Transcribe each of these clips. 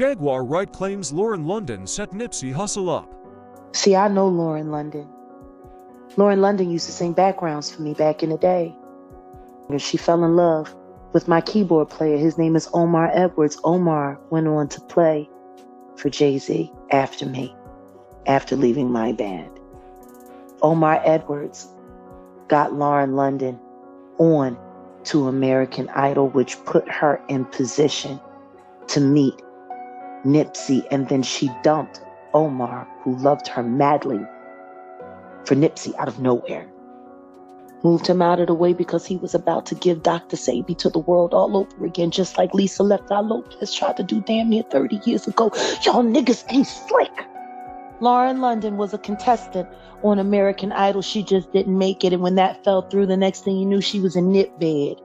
Jaguar Wright claims Lauren London set Nipsey Hussle up. See, I know Lauren London. Lauren London used to sing backgrounds for me back in the day. She fell in love with my keyboard player. His name is Omar Edwards. Omar went on to play for Jay-Z after me, after leaving my band. Omar Edwards got Lauren London on to American Idol, which put her in position to meet Nipsey, and then she dumped Omar, who loved her madly, for Nipsey out of nowhere. Moved him out of the way because he was about to give Dr. Sabi to the world all over again, just like Lisa Left Eye Lopez tried to do damn near 30 years ago. Y'all niggas ain't slick. Lauren London was a contestant on American Idol. She just didn't make it, and when that fell through, the next thing you knew, she was in Nip bed.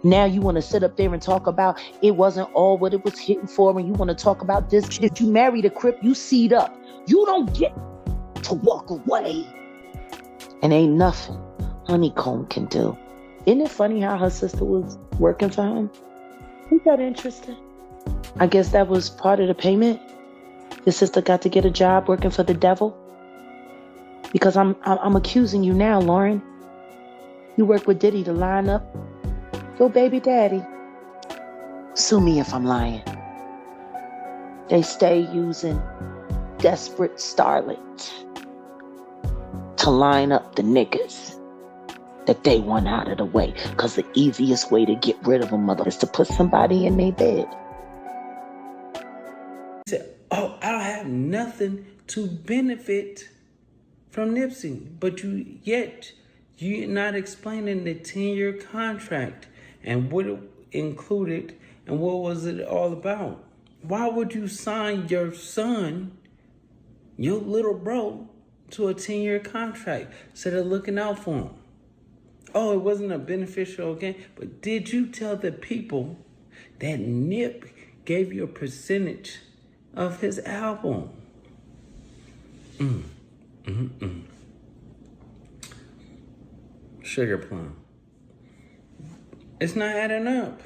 Now you want to sit up there and talk about it wasn't all what it was hitting for, and you want to talk about this shit. You married a Crip, you seed up. You don't get to walk away. And ain't nothing Honeycomb can do. Isn't it funny how her sister was working for him? Isn't that interesting? I guess that was part of the payment. Your sister got to get a job working for the devil. Because I'm accusing you now, Lauren. You work with Diddy to line up your baby daddy. Sue me if I'm lying. They stay using desperate starlets to line up the niggas that they want out of the way. Because the easiest way to get rid of a mother is to put somebody in their bed. He said, oh, I don't have nothing to benefit from Nipsey. But you're not explaining the 10-year contract and what it included and what was it all about. Why would you sign your son, your little bro, to a 10-year contract instead of looking out for him? Oh, it wasn't a beneficial gain. But did you tell the people that Nip gave you a percentage of his album? Sugar plum. It's not adding up,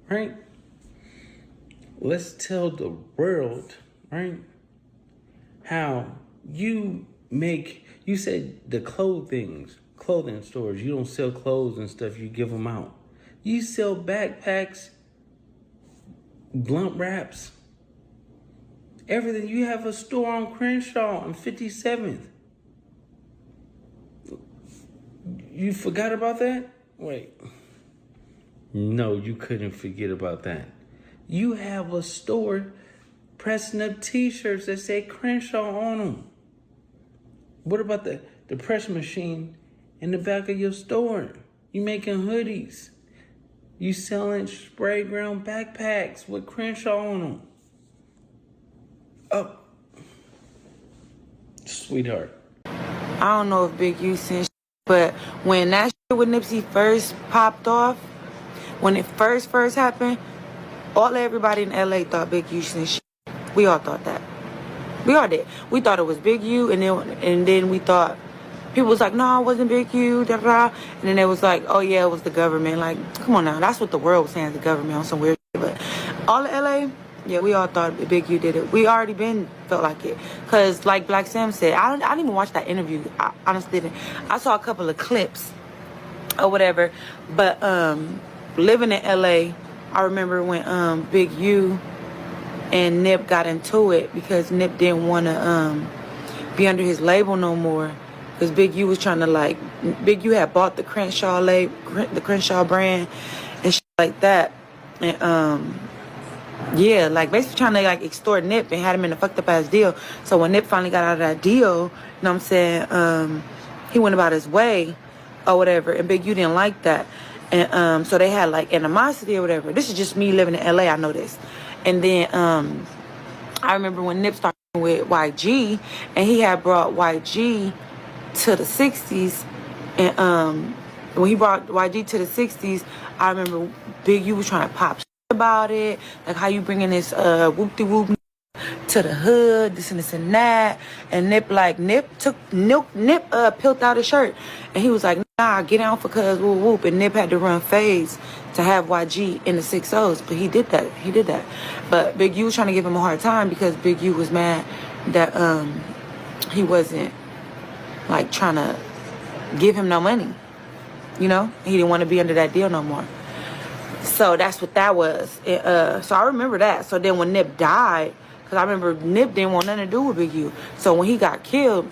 right? Let's tell the world, right, how you said the clothing stores, you don't sell clothes and stuff, you give them out. You sell backpacks, blunt wraps, everything. You have a store on Crenshaw on 57th. You forgot about that? Wait. No, you couldn't forget about that. You have a store pressing up t-shirts that say Crenshaw on them. What about the press machine in the back of your store? You making hoodies. You selling spray ground backpacks with Crenshaw on them. Oh, sweetheart. I don't know if BigU sent, but when that shit with Nipsey first popped off, when it first happened, everybody in LA thought BigU sent shit. We all thought that. We all did. We thought it was BigU, and then we thought, people was like, no, it wasn't BigU, da da. And then it was like, oh yeah, it was the government. Like, come on now, that's what the world was saying, the government on some weird shit. But all of LA, yeah, we all thought BigU did it. We already felt like it. Because like Black Sam said, I didn't even watch that interview. I honestly didn't. I saw a couple of clips or whatever. But living in LA, I remember when BigU and Nip got into it because Nip didn't want to be under his label no more. Because BigU was trying to BigU had bought the Crenshaw the Crenshaw brand and shit like that. And yeah, basically trying to extort Nip and had him in a fucked up ass deal. So when Nip finally got out of that deal, you know what I'm saying, he went about his way or whatever, and BigU didn't like that. And so they had animosity or whatever. This is just me living in LA, I know this. And then I remember when Nip started with YG, and he had brought YG to the 60s, and when he brought YG to the 60s, I remember BigU was trying to pop shit about it, like how you bringing this whoop-de-whoop to the hood, this and that, and Nip peeled out his shirt, and he was like, nah, get down for cuz whoop whoop, and Nip had to run phase to have YG in the 6-0s, but he did that. But Big U was trying to give him a hard time because Big U was mad that he wasn't like trying to give him no money. You know, he didn't want to be under that deal no more. So that's what that was. So I remember that. So then when Nip died, because I remember Nip didn't want nothing to do with Big U. So when he got killed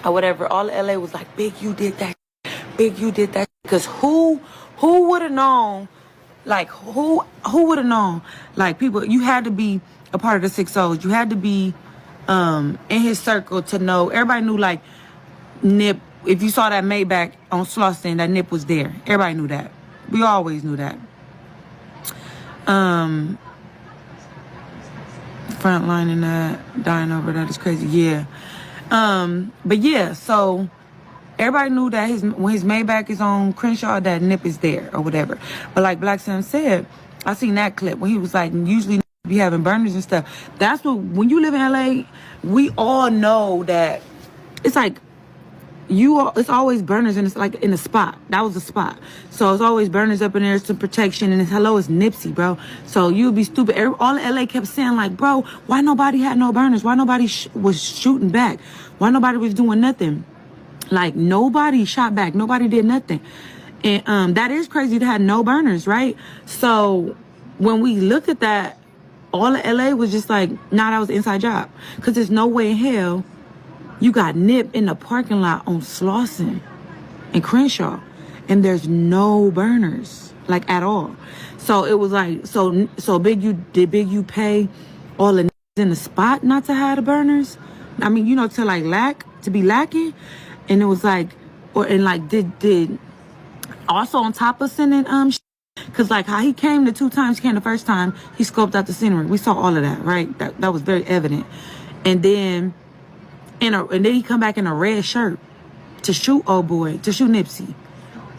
or whatever, all of LA was like, Big U did that. Big U did that. Because who would have known? Like who would have known? Like people, you had to be a part of the 6-0s. You had to be in his circle to know. Everybody knew like Nip. If you saw that Maybach on Slauson, that Nip was there. Everybody knew that. We always knew that. Frontlining that, dying over that is crazy. Yeah. But yeah, so everybody knew that when his Maybach is on Crenshaw, that Nip is there or whatever. But like Black Sam said, I seen that clip when he was like, usually be having burners and stuff. That's what, when you live in LA, we all know that it's like, it's always burners and it's like in a spot. That was a spot. So it's always burners up in there, some protection, and it's hello, it's Nipsey, bro. So you'd be stupid. All of LA kept saying like, bro, why nobody had no burners? Why nobody was shooting back? Why nobody was doing nothing? Like nobody shot back. Nobody did nothing. And that is crazy to have no burners, right? So when we looked at that, all of LA was just like, nah, that was an inside job. Because there's no way in hell you got Nip in the parking lot on Slauson and Crenshaw, and there's no burners, like at all. So it was like, so did Big U pay all the in the spot not to have the burners? I mean, you know, to be lacking, and it was like, did also on top of sending because like how he came the 2 times, he came the first time, he scoped out the scenery. We saw all of that, right? That was very evident, and then. And then he come back in a red shirt to shoot old boy, to shoot Nipsey.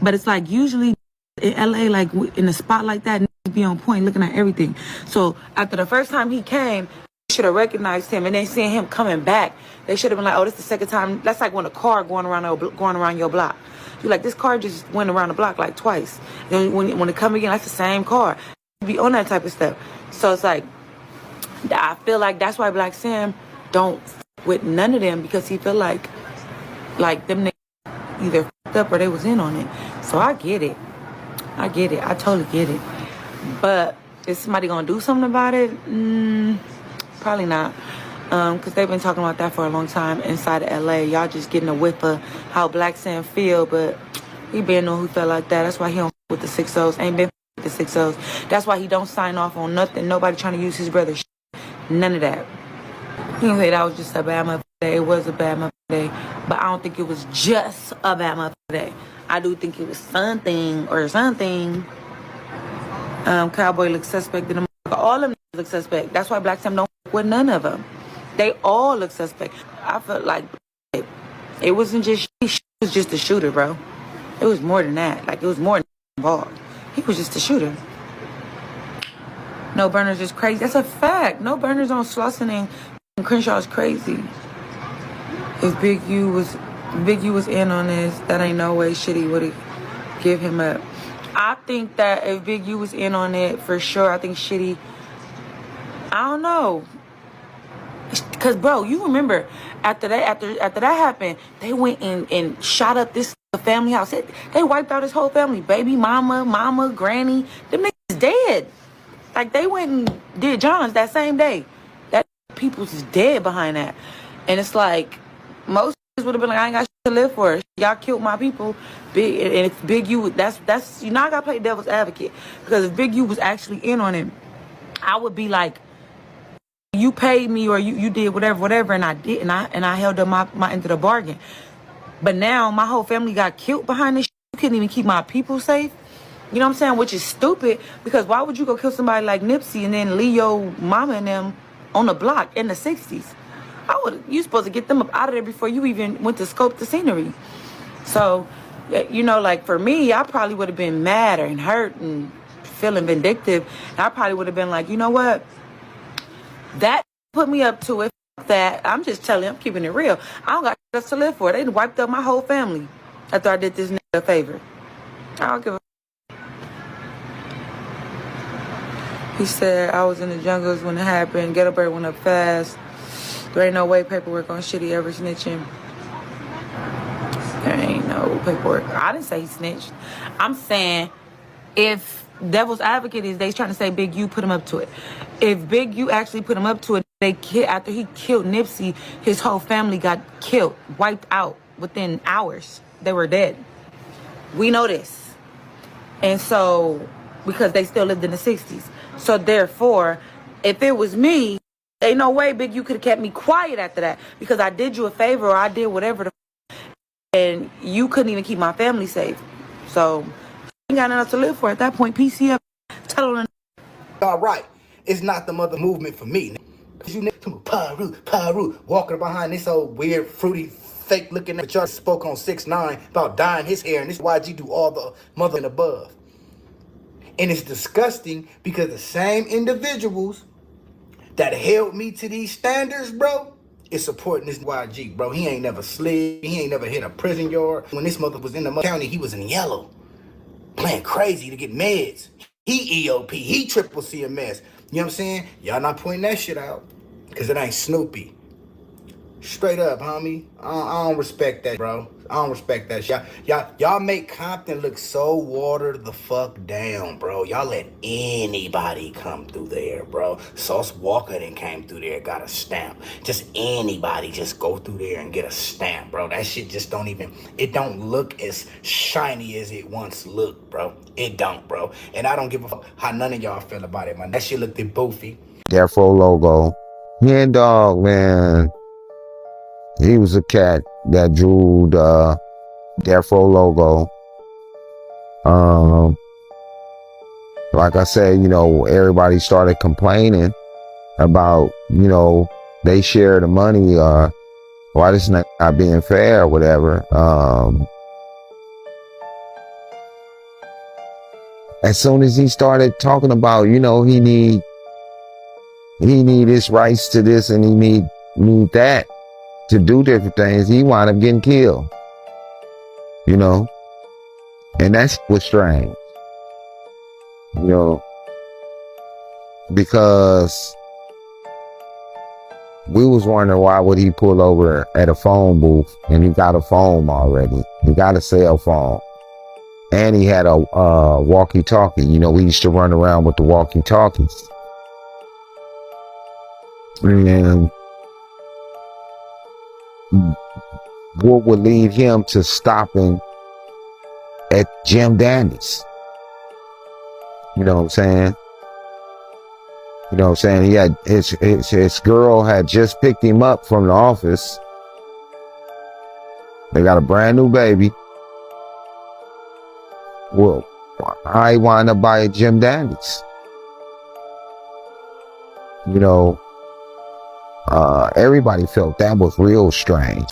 But it's like usually in LA, like in a spot like that, Nipsey be on point looking at everything. So after the first time he came, they should have recognized him. And then seeing him coming back, they should have been like, oh, this is the second time. That's like when a car going around your block. You're like, this car just went around the block like twice. And when it come again, that's the same car. You be on that type of stuff. So it's like, I feel like that's why Black Sam don't with none of them, because he feel like them niggas either f***ed up or they was in on it. So I get it. I totally get it. But is somebody gonna do something about it? Probably not. Because they've been talking about that for a long time inside of LA. Y'all just getting a whiff of how Black Sam feel, but he been on who felt like that. That's why he don't with the 6-0s. Ain't been with the 6-0s. That's why he don't sign off on nothing. Nobody trying to use his brother's shit. None of that. You can say that was just a bad motherfucker day. It was a bad motherfucker day. But I don't think it was just a bad motherfucker day. I do think it was something. Cowboy looks suspect in the motherfucker. All of them look suspect. That's why Black Sam don't fuck with none of them. They all look suspect. I felt like it wasn't just it was just a shooter, bro. It was more than that. Like, it was more than involved. He was just a shooter. No burners is crazy. That's a fact. No burners on Slauson and Crenshaw is crazy. If Big U was in on this, that ain't no way Shitty would have give him up. I think that if Big U was in on it, for sure, I think Shitty, I don't know. Cause bro, you remember after that happened, they went and shot up this family house. They wiped out his whole family. Baby mama, granny. Them niggas dead. Like, they went and did John's that same day. People's is dead behind that. And it's like, most would have been like, I ain't got shit to live for. Y'all killed my people. And if Big U, that's you know, I gotta play devil's advocate, because if Big U was actually in on it, I would be like, you paid me or you did whatever, and I did, and I held up my end of the bargain. But now my whole family got killed behind this shit. You couldn't even keep my people safe. You know what I'm saying? Which is stupid, because why would you go kill somebody like Nipsey and then leave your mama and them on the block in the 60s? You supposed to get them up out of there before you even went to scope the scenery. So, you know, like for me, I probably would have been mad and hurt and feeling vindictive. And I probably would have been like, you know what? That put me up to it. That I'm just telling you, I'm keeping it real. I don't got enough to live for. They wiped up my whole family after I did this nigga a favor. I don't give a He said, I was in the jungles when it happened. Ghetto Bird went up fast. There ain't no way paperwork on shit he ever snitching. There ain't no paperwork. I didn't say he snitched. I'm saying if devil's advocate is they trying to say Big U put him up to it. If Big U actually put him up to it, after he killed Nipsey, his whole family got killed, wiped out within hours. They were dead. We know this. And so, because they still lived in the 60s. So therefore, if it was me, ain't no way Big U could have kept me quiet after that. Because I did you a favor or I did whatever and you couldn't even keep my family safe. So, ain't got nothing to live for at that point. PC up, tell them. All right, it's not the mother movement for me. Cause you Paru, walking behind this old weird, fruity, fake looking at y'all spoke on 6ix9ine about dyeing his hair, and this YG do all the mother and above. And it's disgusting because the same individuals that held me to these standards, bro, is supporting this YG, bro. He ain't never slid. He ain't never hit a prison yard. When this mother was in the county, he was in yellow, playing crazy to get meds. He EOP. He triple CMS. You know what I'm saying? Y'all not pointing that shit out because it ain't Snoopy. Straight up, homie. I don't respect that, bro. I don't respect that shit. Y'all make Compton look so watered the fuck down, bro. Y'all let anybody come through there, bro. Sauce Walker then came through there, got a stamp. Just anybody just go through there and get a stamp, bro. That shit just don't even, it don't look as shiny as it once looked, bro. It don't, bro. And I don't give a fuck how none of y'all feel about it, man. That shit looked boofy. Therefore logo. Hen Dog, man. He was a cat that drew the Therefore logo. Like I said, you know, everybody started complaining about, you know, they share the money or why this not being fair or whatever. As soon as he started talking about, you know, he need his rights to this and he need that to do different things, he wound up getting killed. You know? And that's what's strange. You know? Because we was wondering why would he pull over at a phone booth and he got a phone already. He got a cell phone. And he had a walkie-talkie. You know, we used to run around with the walkie-talkies. And what would lead him to stopping at Jim Danny's? You know what I'm saying? You know what I'm saying? He had his girl had just picked him up from the office. They got a brand new baby. Well, I wind up by Jim Danny's. You know, everybody felt that was real strange.